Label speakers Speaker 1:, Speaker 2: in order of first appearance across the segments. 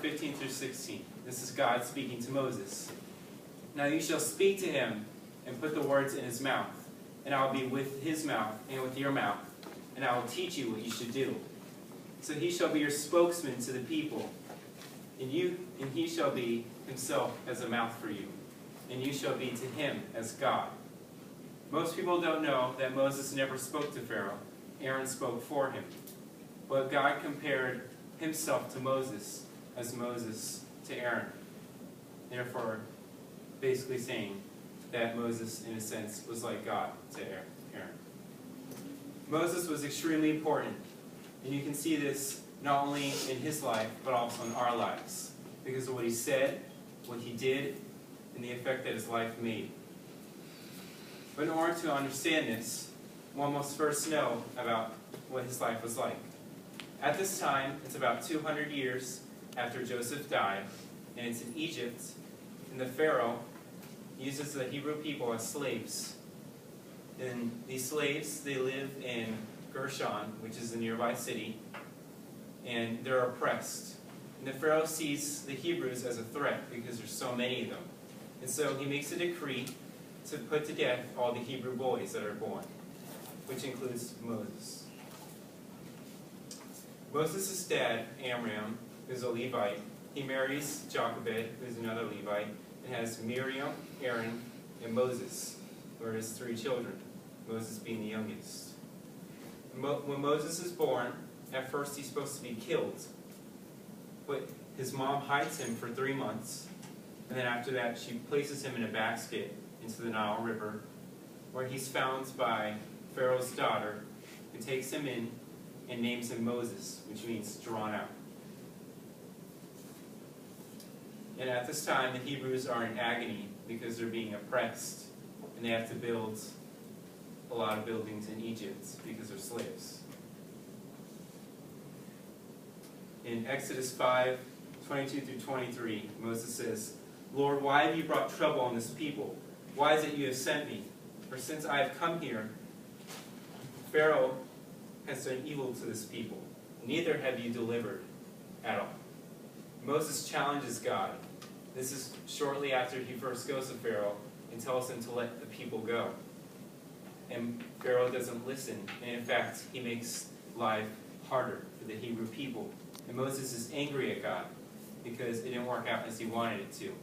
Speaker 1: 15 through 16. This is God speaking to Moses. Now you shall speak to him and put the words in his mouth, and I will be with his mouth and with your mouth, and I will teach you what you should do. So he shall be your spokesman to the people, and he shall be himself as a mouth for you, and you shall be to him as God. Most people don't know that Moses never spoke to Pharaoh. Aaron spoke for him. But God compared himself to Moses as Moses to Aaron. Therefore, basically saying that Moses, in a sense, was like God to Aaron. Moses was extremely important. And you can see this not only in his life, but also in our lives, because of what he said, what he did, and the effect that his life made. But in order to understand this, one must first know about what his life was like. At this time, it's about 200 years after Joseph died, and it's in Egypt, and the Pharaoh uses the Hebrew people as slaves. And these slaves, they live in Gershon, which is a nearby city, and they're oppressed. And the Pharaoh sees the Hebrews as a threat because there's so many of them. And so he makes a decree to put to death all the Hebrew boys that are born, which includes Moses. Moses' dad, Amram, who's a Levite, he marries Jochebed, who's another Levite, and has Miriam, Aaron, and Moses, who are his 3 children, Moses being the youngest. When Moses is born, at first he's supposed to be killed, but his mom hides him for 3 months, and then after that she places him in a basket into the Nile River, where he's found by Pharaoh's daughter, who takes him in and names him Moses, which means drawn out. And at this time, the Hebrews are in agony because they're being oppressed, and they have to build a lot of buildings in Egypt because they're slaves. In Exodus 5:22 through 23, Moses says, "Lord, why have you brought trouble on this people? Why is it you have sent me? For since I have come here, Pharaoh has done evil to this people. Neither have you delivered at all." Moses challenges God. This is shortly after he first goes to Pharaoh and tells him to let the people go. And Pharaoh doesn't listen. And in fact, he makes life harder for the Hebrew people. And Moses is angry at God because it didn't work out as he wanted it to.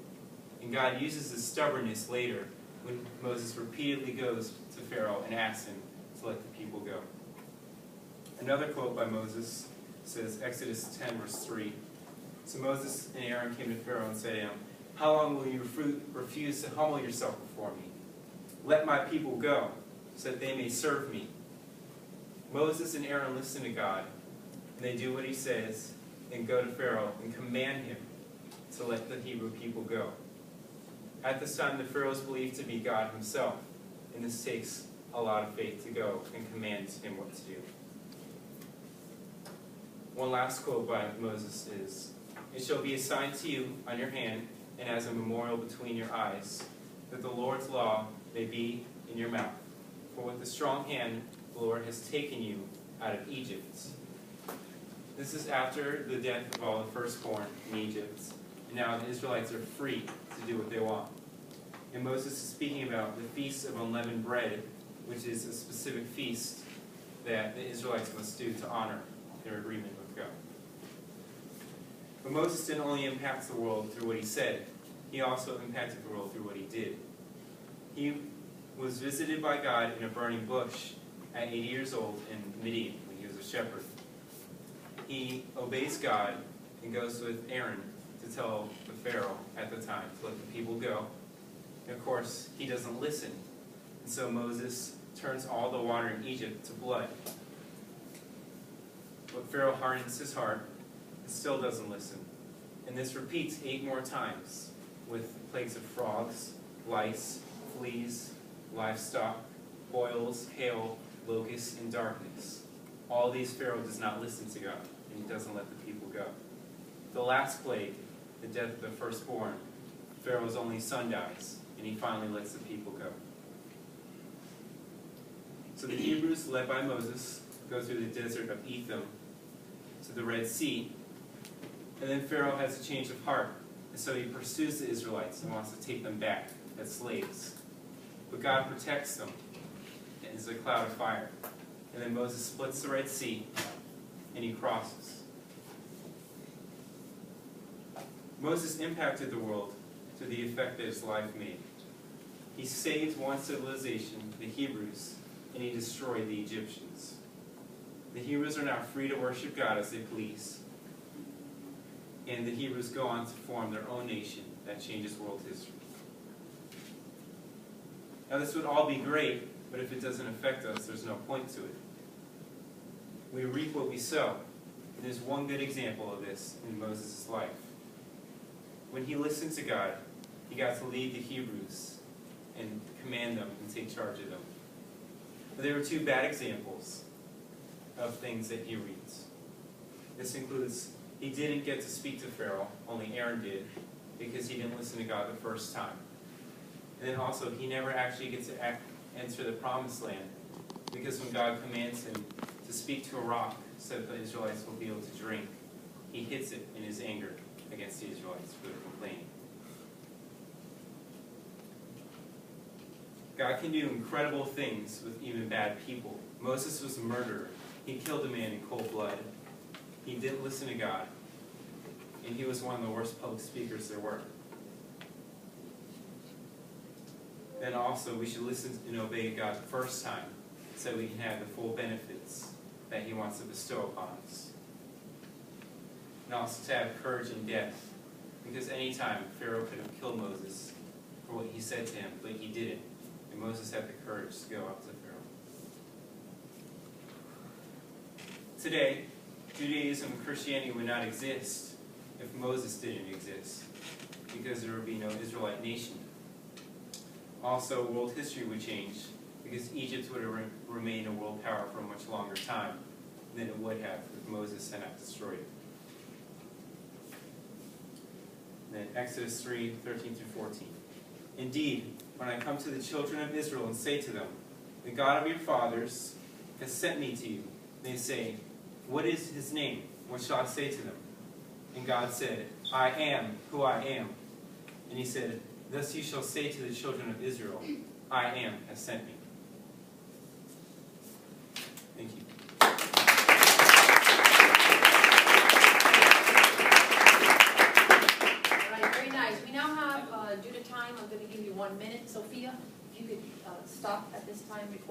Speaker 1: And God uses his stubbornness later when Moses repeatedly goes to Pharaoh and asks him to let the people go. Another quote by Moses says, Exodus 10, verse 3. So Moses and Aaron came to Pharaoh and said to him, "How long will you refuse to humble yourself before me? Let my people go, so that they may serve me." Moses and Aaron listen to God, and they do what he says, and go to Pharaoh and command him to let the Hebrew people go. At this time, the Pharaoh is believed to be God himself, and this takes a lot of faith to go and command him what to do. One last quote by Moses is, "It shall be a sign to you on your hand and as a memorial between your eyes, that the Lord's law may be in your mouth. For with a strong hand the Lord has taken you out of Egypt." This is after the death of all the firstborn in Egypt. And now the Israelites are free to do what they want. And Moses is speaking about the Feast of Unleavened Bread, which is a specific feast that the Israelites must do to honor their agreement with God. But Moses didn't only impact the world through what he said, he also impacted the world through what he did. He was visited by God in a burning bush at 80 years old in Midian when he was a shepherd. He obeys God and goes with Aaron to tell the Pharaoh at the time to let the people go. And of course, he doesn't listen. And so Moses turns all the water in Egypt to blood. But Pharaoh hardens his heart and still doesn't listen. And this repeats 8 more times with plagues of frogs, lice, fleas, livestock, boils, hail, locusts, and darkness. All these Pharaoh does not listen to God, and he doesn't let the people go. The last plague, the death of the firstborn, Pharaoh's only son dies, and he finally lets the people go. So the Hebrews, led by Moses, go through the desert of Etham to the Red Sea, And then Pharaoh has a change of heart, and so he pursues the Israelites and wants to take them back as slaves. But God protects them, and it's a cloud of fire. And then Moses splits the Red Sea, and he crosses. Moses impacted the world to the effect that his life made. He saved one civilization, the Hebrews, and he destroyed the Egyptians. The Hebrews are now free to worship God as they please. And the Hebrews go on to form their own nation that changes world history. Now this would all be great, but if it doesn't affect us, there's no point to it. We reap what we sow. And there's one good example of this in Moses' life. When he listened to God, he got to lead the Hebrews and command them and take charge of them. But there were two bad examples of things that he reads. This includes, he didn't get to speak to Pharaoh, only Aaron did, because he didn't listen to God the first time. And then also, he never actually gets to enter the promised land, because when God commands him to speak to a rock so that the Israelites will be able to drink, he hits it in his anger against the Israelites for their complaining. God can do incredible things with even bad people. Moses was a murderer. He killed a man in cold blood. He didn't listen to God. And he was one of the worst public speakers there were. Then also, we should listen and obey God the first time so we can have the full benefits that he wants to bestow upon us. And also to have courage in death. Because any time Pharaoh could have killed Moses for what he said to him, but he didn't. And Moses had the courage to go up to Pharaoh. Today, Judaism and Christianity would not exist if Moses didn't exist, because there would be no Israelite nation. Also, world history would change, because Egypt would have remained a world power for a much longer time than it would have if Moses had not destroyed it. Then Exodus 3:13-14. Indeed, when I come to the children of Israel and say to them, the God of your fathers has sent me to you, they say, what is his name? What shall I say to them? And God said, I am who I am. And he said, thus you shall say to the children of Israel, I am has sent me. Thank you.
Speaker 2: All right, very nice. We now have, due to time, I'm going to give you 1 minute. Sophia, if you could stop at this time.